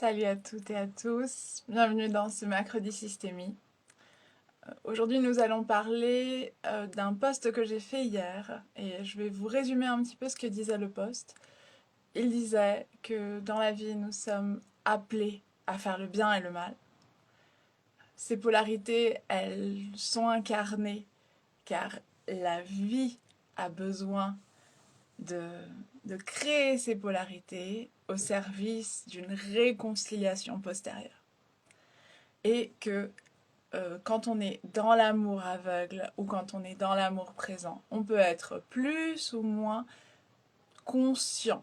Salut à toutes et à tous, bienvenue dans ce mercredi systémie. Aujourd'hui nous allons parler d'un post que j'ai fait hier et je vais vous résumer un petit peu ce que disait le post. Il disait que dans la vie nous sommes appelés à faire le bien et le mal. Ces polarités, elles sont incarnées car la vie a besoin de, de créer ces polarités au service d'une réconciliation postérieure. Et que quand on est dans l'amour aveugle ou quand on est dans l'amour présent, on peut être plus ou moins conscient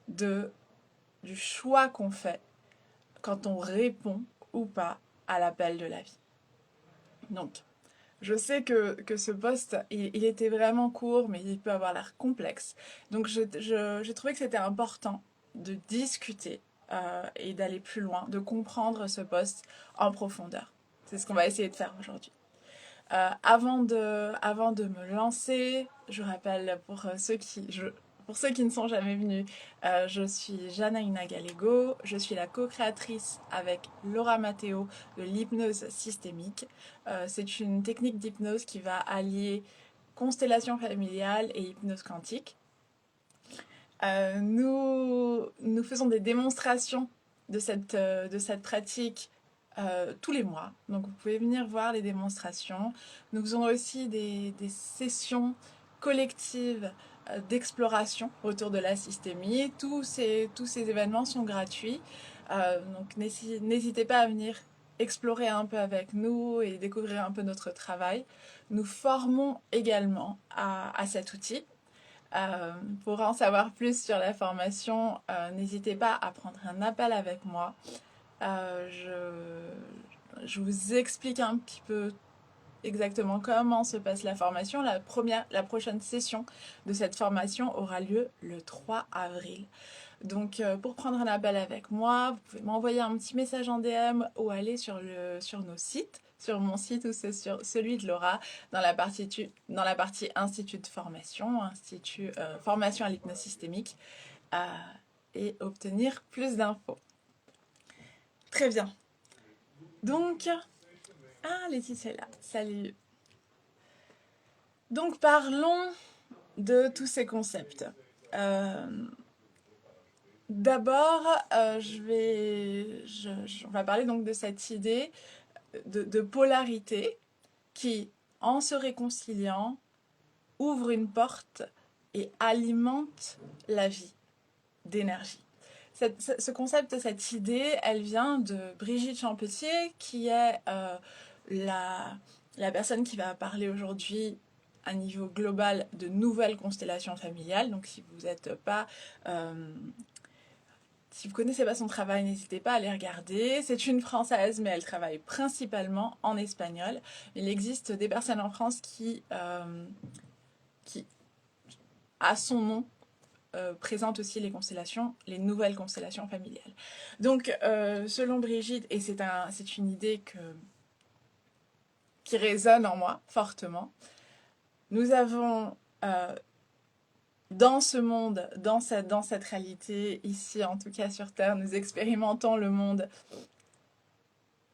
de, du choix qu'on fait quand on répond ou pas à l'appel de la vie. Donc, je sais que ce post, il était vraiment court, mais il peut avoir l'air complexe. Donc, j'ai trouvé que c'était important de discuter et d'aller plus loin, de comprendre ce post en profondeur. C'est ce qu'on va essayer de faire aujourd'hui. Avant de me lancer, je rappelle pour ceux qui ne sont jamais venus, je suis Janaïna Galego, je suis la co-créatrice avec Laura Matteo de l'hypnose systémique. C'est une technique d'hypnose qui va allier constellation familiale et hypnose quantique. Nous faisons des démonstrations de cette pratique tous les mois. Donc vous pouvez venir voir les démonstrations. Nous faisons aussi des sessions collectives d'exploration autour de la systémie. Tous ces événements sont gratuits. Donc n'hésitez pas à venir explorer un peu avec nous et découvrir un peu notre travail. Nous formons également à cet outil. Pour en savoir plus sur la formation, n'hésitez pas à prendre un appel avec moi. Je vous explique un petit peu exactement comment se passe la formation. La prochaine session de cette formation aura lieu le 3 avril. Donc pour prendre un appel avec moi, vous pouvez m'envoyer un petit message en DM ou aller sur nos sites, sur mon site ou sur celui de Laura, dans la partie Institut de formation, formation à l'hypnose systémique, et obtenir plus d'infos. Très bien. Donc, Laetitia est là, salut. Donc parlons de tous ces concepts. D'abord, on va parler donc de cette idée de polarité qui, en se réconciliant, ouvre une porte et alimente la vie d'énergie. Ce concept, cette idée, elle vient de Brigitte Champetier, qui est la personne qui va parler aujourd'hui à niveau global de nouvelles constellations familiales. Donc si vous n'êtes pas... si vous ne connaissez pas son travail, n'hésitez pas à aller regarder. C'est une Française, mais elle travaille principalement en espagnol. Il existe des personnes en France qui à son nom, présente aussi les nouvelles constellations familiales. Donc, selon Brigitte, et c'est une idée qui résonne en moi fortement, nous avons dans ce monde, dans cette réalité, ici en tout cas sur Terre, nous expérimentons le monde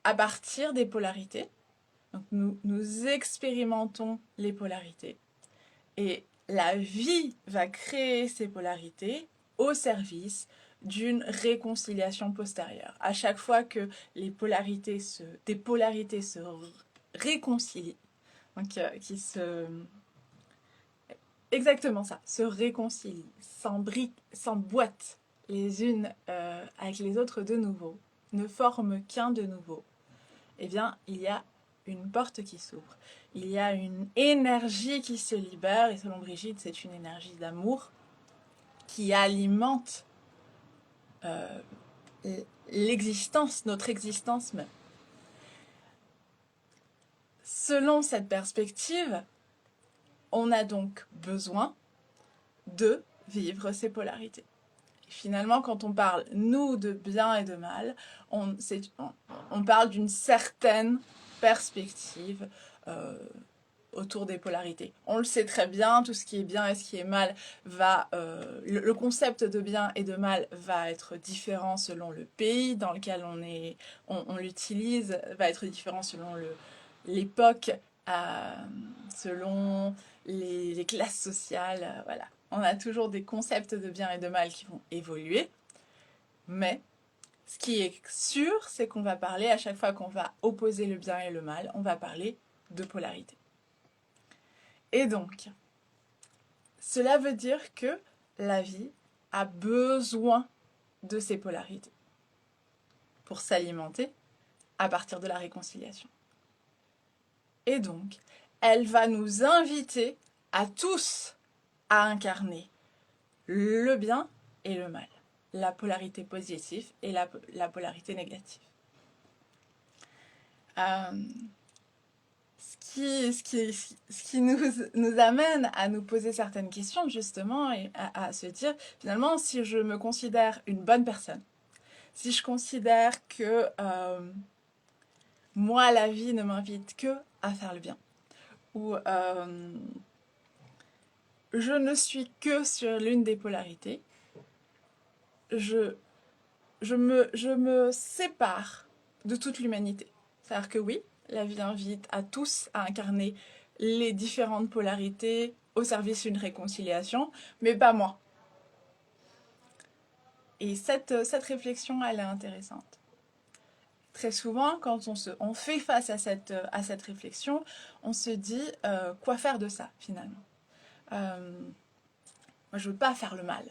à partir des polarités. Donc nous expérimentons les polarités. Et la vie va créer ces polarités au service d'une réconciliation postérieure. À chaque fois que des polarités se réconcilient, donc exactement ça, se réconcilient, s'emboîtent les unes avec les autres de nouveau, ne forment qu'un de nouveau, eh bien, il y a une porte qui s'ouvre. Il y a une énergie qui se libère, et selon Brigitte, c'est une énergie d'amour qui alimente l'existence, notre existence même. Selon cette perspective, on a donc besoin de vivre ces polarités. Et finalement, quand on parle, nous, de bien et de mal, on parle d'une certaine perspective autour des polarités. On le sait très bien, tout ce qui est bien et ce qui est mal va... le concept de bien et de mal va être différent selon le pays dans lequel on l'utilise, va être différent selon l'époque, selon les classes sociales, voilà. On a toujours des concepts de bien et de mal qui vont évoluer, mais ce qui est sûr, c'est qu'on va parler, à chaque fois qu'on va opposer le bien et le mal, on va parler de polarité. Et donc, cela veut dire que la vie a besoin de ces polarités pour s'alimenter à partir de la réconciliation. Et donc, elle va nous inviter à tous à incarner le bien et le mal, la polarité positive et la polarité négative. Ce qui nous amène à nous poser certaines questions justement et à se dire finalement si je me considère une bonne personne, si je considère que moi la vie ne m'invite que à faire le bien, ou je ne suis que sur l'une des polarités, je me sépare de toute l'humanité. C'est-à-dire que oui, la vie invite à tous à incarner les différentes polarités au service d'une réconciliation, mais pas moi. Et cette réflexion, elle est intéressante. Très souvent, quand on fait face à cette réflexion, on se dit quoi faire de ça finalement. Moi, je veux pas faire le mal.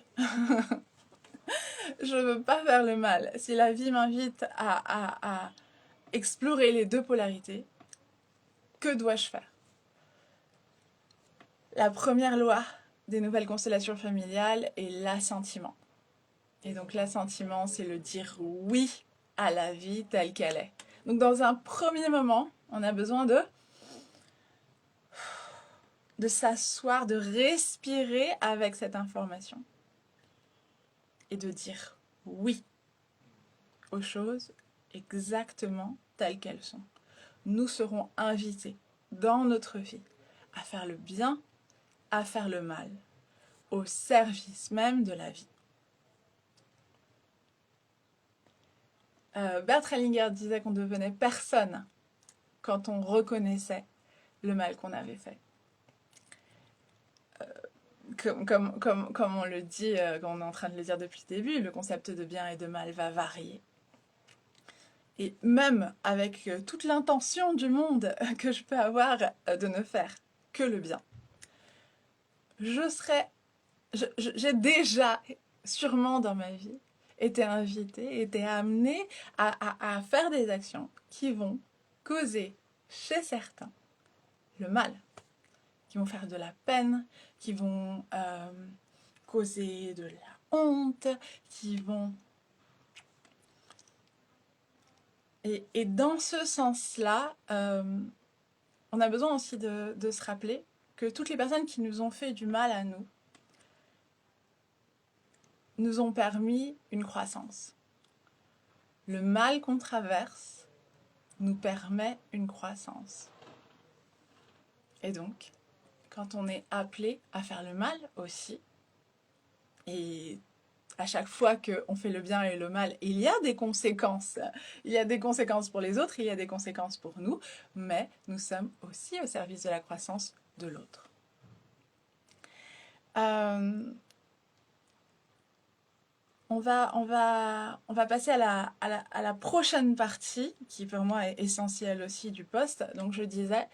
Je veux pas faire le mal. Si la vie m'invite à explorer les deux polarités, que dois-je faire? La première loi des nouvelles constellations familiales est l'assentiment. Et donc l'assentiment, c'est le dire oui à la vie telle qu'elle est. Donc dans un premier moment, on a besoin de s'asseoir, de respirer avec cette information. Et de dire oui aux choses exactement telles qu'elles sont. Nous serons invités dans notre vie à faire le bien, à faire le mal, au service même de la vie. Bert Hellinger disait qu'on devenait personne quand on reconnaissait le mal qu'on avait fait. Comme on le dit, comme on est en train de le dire depuis le début, le concept de bien et de mal va varier. Et même avec toute l'intention du monde que je peux avoir de ne faire que le bien, j'ai déjà sûrement dans ma vie été invitée, été amenée à faire des actions qui vont causer chez certains le mal, qui vont faire de la peine, qui vont causer de la honte, qui vont... Et dans ce sens-là, on a besoin aussi de se rappeler que toutes les personnes qui nous ont fait du mal à nous ont permis une croissance. Le mal qu'on traverse nous permet une croissance. Et donc, quand on est appelé à faire le mal aussi, et à chaque fois qu'on fait le bien et le mal, il y a des conséquences. Il y a des conséquences pour les autres, il y a des conséquences pour nous, mais nous sommes aussi au service de la croissance de l'autre. On va passer à la prochaine partie, qui pour moi est essentielle aussi du poste. Donc je disais,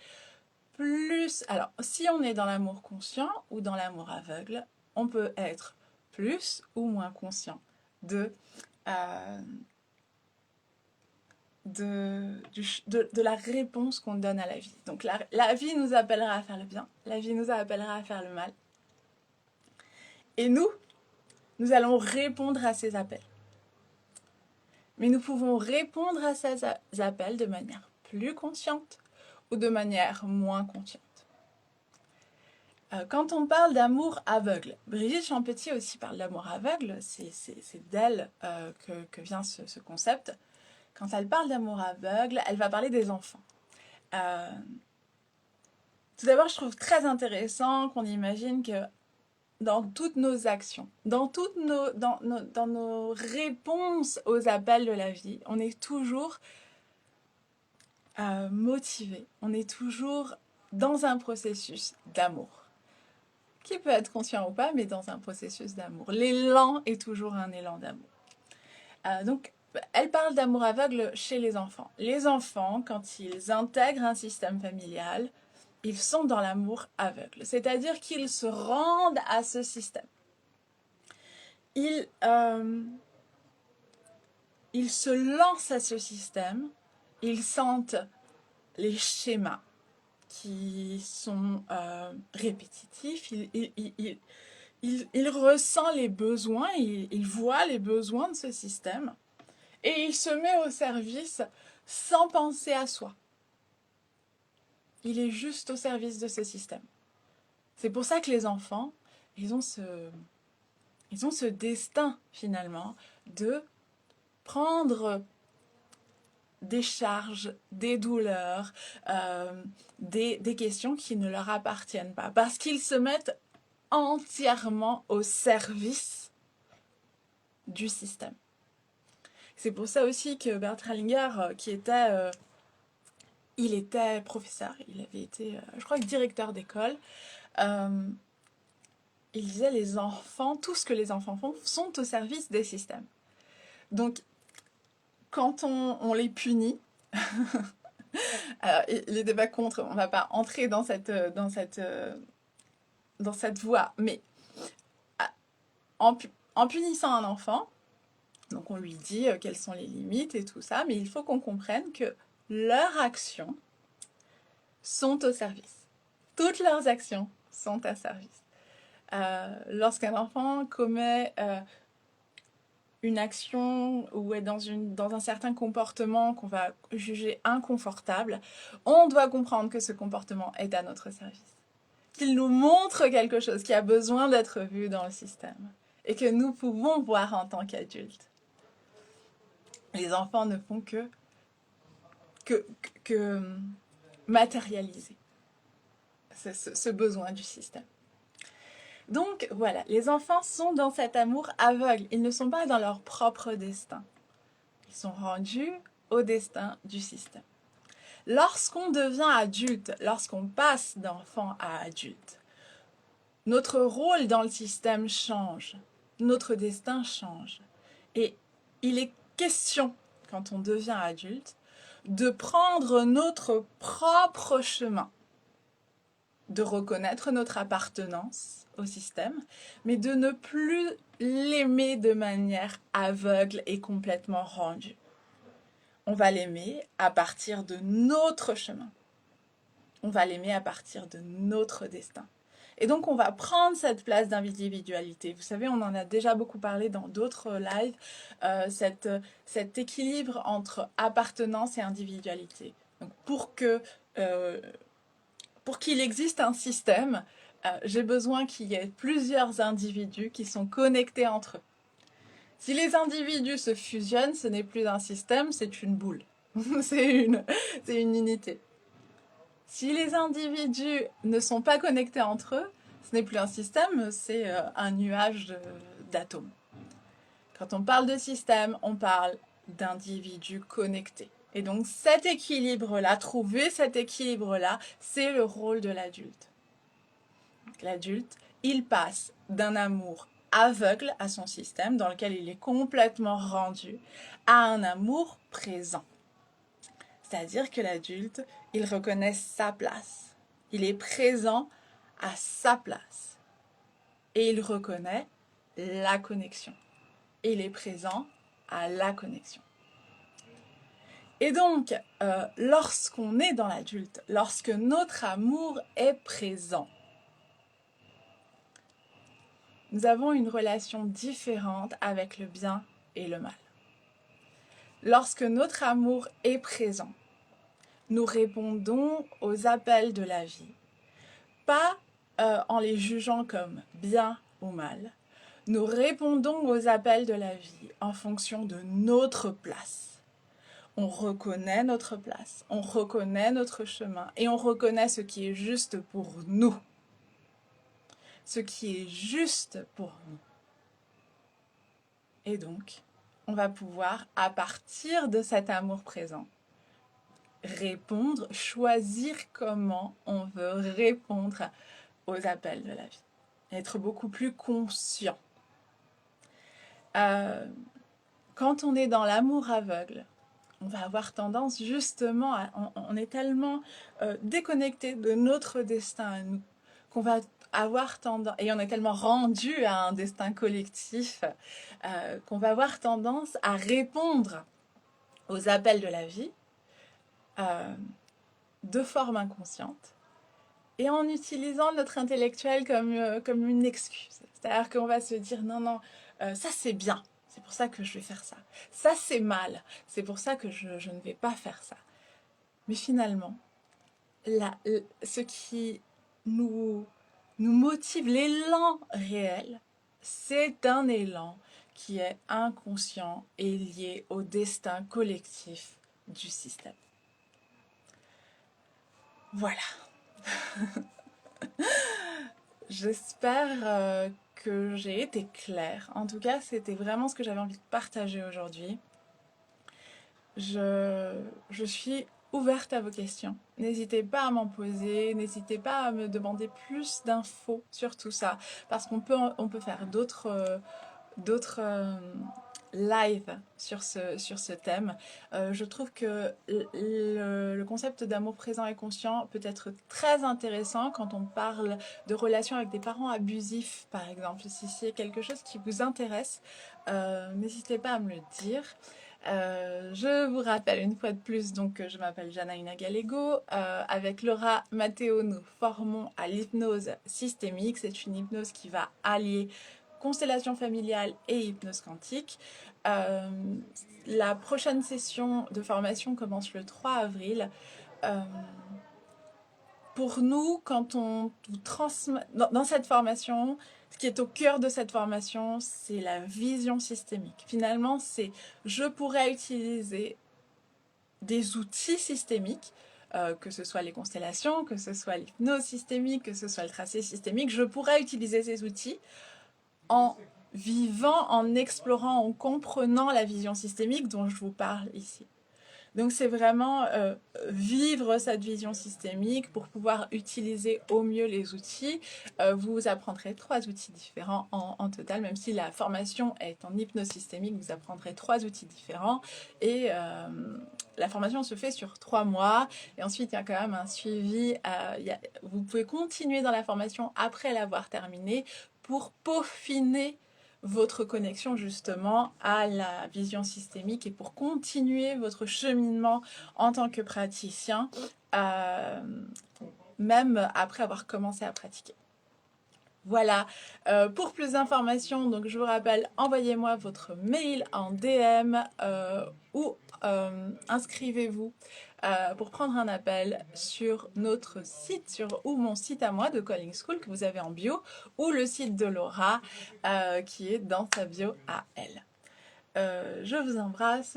alors si on est dans l'amour conscient ou dans l'amour aveugle, on peut être plus ou moins conscient de la réponse qu'on donne à la vie. Donc la vie nous appellera à faire le bien, la vie nous appellera à faire le mal. Et nous allons répondre à ces appels. Mais nous pouvons répondre à ces appels de manière plus consciente ou de manière moins consciente. Quand on parle d'amour aveugle, Brigitte Champetit aussi parle d'amour aveugle, c'est d'elle que vient ce concept. Quand elle parle d'amour aveugle, elle va parler des enfants. Tout d'abord, je trouve très intéressant qu'on imagine que dans toutes nos actions, dans nos réponses aux appels de la vie, on est toujours motivé, on est toujours dans un processus d'amour, qui peut être conscient ou pas, mais dans un processus d'amour. L'élan est toujours un élan d'amour. Donc, elle parle d'amour aveugle chez les enfants. Les enfants, quand ils intègrent un système familial, ils sont dans l'amour aveugle, c'est-à-dire qu'ils se rendent à ce système. Ils se lancent à ce système, ils sentent les schémas qui sont répétitifs, il ressent les besoins, il voit les besoins de ce système et il se met au service sans penser à soi. Il est juste au service de ce système. C'est pour ça que les enfants, ils ont ce destin finalement de prendre des charges, des douleurs, des questions qui ne leur appartiennent pas, parce qu'ils se mettent entièrement au service du système. C'est pour ça aussi que Bert Hellinger, il était professeur, il avait été, je crois, directeur d'école, il disait les enfants, tout ce que les enfants font, sont au service des systèmes. Donc, quand on les punit, alors, il n'était pas contre, on ne va pas entrer dans cette voie, mais en punissant un enfant, donc on lui dit quelles sont les limites et tout ça, mais il faut qu'on comprenne que leurs actions sont au service. Toutes leurs actions sont à service. Lorsqu'un enfant commet une action ou est dans un certain comportement qu'on va juger inconfortable, on doit comprendre que ce comportement est à notre service. Qu'il nous montre quelque chose qui a besoin d'être vu dans le système et que nous pouvons voir en tant qu'adultes. Les enfants ne font que matérialiser ce besoin du système. Donc voilà, les enfants sont dans cet amour aveugle. Ils ne sont pas dans leur propre destin. Ils sont rendus au destin du système. Lorsqu'on devient adulte, lorsqu'on passe d'enfant à adulte, notre rôle dans le système change. Notre destin change. Et il est question, quand on devient adulte, de prendre notre propre chemin, de reconnaître notre appartenance au système, mais de ne plus l'aimer de manière aveugle et complètement rendue. On va l'aimer à partir de notre chemin. On va l'aimer à partir de notre destin. Et donc, on va prendre cette place d'individualité. Vous savez, on en a déjà beaucoup parlé dans d'autres lives, cet équilibre entre appartenance et individualité. Donc, pour qu'il existe un système, j'ai besoin qu'il y ait plusieurs individus qui sont connectés entre eux. Si les individus se fusionnent, ce n'est plus un système, c'est une boule. c'est une unité. Si les individus ne sont pas connectés entre eux, ce n'est plus un système, c'est un nuage d'atomes. Quand on parle de système, on parle d'individus connectés. Et donc cet équilibre-là, trouver cet équilibre-là, c'est le rôle de l'adulte. L'adulte, il passe d'un amour aveugle à son système, dans lequel il est complètement rendu, à un amour présent. C'est-à-dire que l'adulte, il reconnaît sa place. Il est présent à sa place. Et il reconnaît la connexion. Et il est présent à la connexion. Et donc, lorsqu'on est dans l'adulte, lorsque notre amour est présent, nous avons une relation différente avec le bien et le mal. Lorsque notre amour est présent, nous répondons aux appels de la vie, pas en les jugeant comme bien ou mal. Nous répondons aux appels de la vie en fonction de notre place. On reconnaît notre place, on reconnaît notre chemin et on reconnaît ce qui est juste pour nous. Ce qui est juste pour nous. Et donc, on va pouvoir, à partir de cet amour présent, répondre, choisir comment on veut répondre aux appels de la vie. Être beaucoup plus conscient. Quand on est dans l'amour aveugle, on va avoir tendance justement on est tellement déconnecté de notre destin à nous qu'on va avoir tendance, et on est tellement rendu à un destin collectif qu'on va avoir tendance à répondre aux appels de la vie de forme inconsciente et en utilisant notre intellectuel comme une excuse. C'est-à-dire qu'on va se dire non, ça c'est bien. C'est pour ça que je vais faire ça. Ça, c'est mal. C'est pour ça que je ne vais pas faire ça. Mais finalement, ce qui nous motive, l'élan réel, c'est un élan qui est inconscient et lié au destin collectif du système. Voilà. J'espère que j'ai été claire. En tout cas, c'était vraiment ce que j'avais envie de partager aujourd'hui. Je suis ouverte à vos questions. N'hésitez pas à m'en poser, n'hésitez pas à me demander plus d'infos sur tout ça, parce qu'on peut faire d'autres live sur ce thème. Je trouve que le concept d'amour présent et conscient peut être très intéressant quand on parle de relations avec des parents abusifs, par exemple. Si c'est quelque chose qui vous intéresse, n'hésitez pas à me le dire. Je vous rappelle une fois de plus donc que je m'appelle Janaïna Gallego. Avec Laura Matteo, nous formons à l'hypnose systémique. C'est une hypnose qui va allier constellation familiale et hypnose quantique. La prochaine session de formation commence le 3 avril. Pour nous, quand on transmet dans cette formation, ce qui est au cœur de cette formation, c'est la vision systémique. Finalement, c'est je pourrais utiliser des outils systémiques, que ce soit les constellations, que ce soit l'hypnose systémique, que ce soit le tracé systémique, je pourrais utiliser ces outils en vivant, en explorant, en comprenant la vision systémique dont je vous parle ici. Donc c'est vraiment vivre cette vision systémique pour pouvoir utiliser au mieux les outils. Vous apprendrez 3 outils différents en total, même si la formation est en hypnose systémique, vous apprendrez 3 outils différents. Et la formation se fait sur 3 mois. Et ensuite, il y a quand même un suivi. Vous pouvez continuer dans la formation après l'avoir terminée pour peaufiner votre connexion justement à la vision systémique et pour continuer votre cheminement en tant que praticien, même après avoir commencé à pratiquer. Voilà, pour plus d'informations, donc je vous rappelle, envoyez-moi votre mail en DM ou inscrivez-vous pour prendre un appel sur notre site, ou mon site à moi de Calling School que vous avez en bio, ou le site de Laura qui est dans sa bio à elle. Je vous embrasse,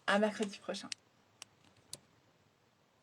à mercredi prochain.